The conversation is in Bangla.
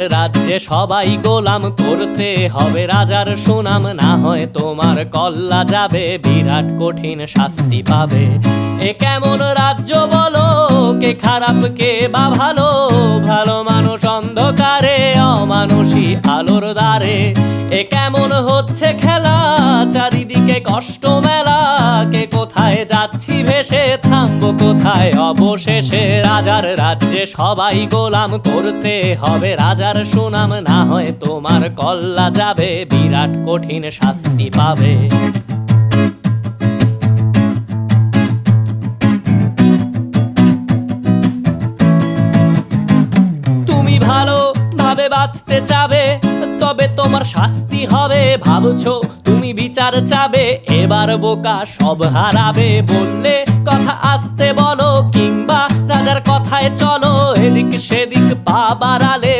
রাজ্যে সবাই গোলাম, করতে হবে রাজার সুনাম, না হয় তোমার কল্লা যাবে, বিরাট কঠিন শাস্তি পাবে। এ কেমন রাজ্য বলো, কে খারাপ কে বা ভালো, ভালো মানুষ অন্ধকারে, অমানুষী আলোর দ্বারে। এ কেমন হচ্ছে খেলা, চারিদিকে কষ্ট মেলা, কে কোথায় যাচ্ছি ভেসে, থামবো কোথায় অবশেষে। রাজার রাজ্যে সবাই গোলাম, করতে হবে রাজার সুনাম, না হয় তোমার কল্লা যাবে, বিরাট কঠিন শাস্তি পাবে। তুমি ভালো ভাবে বাঁচতে চাবে, তবে তোমার শাস্তি হবে। ভাবছো তুমি বিচার চাবে, এবার বোকা সব হারাবে। বললে কথা আসতে বলো, কিংবা রাজার কথায় চলো, এদিক সেদিক পা বাড়ালে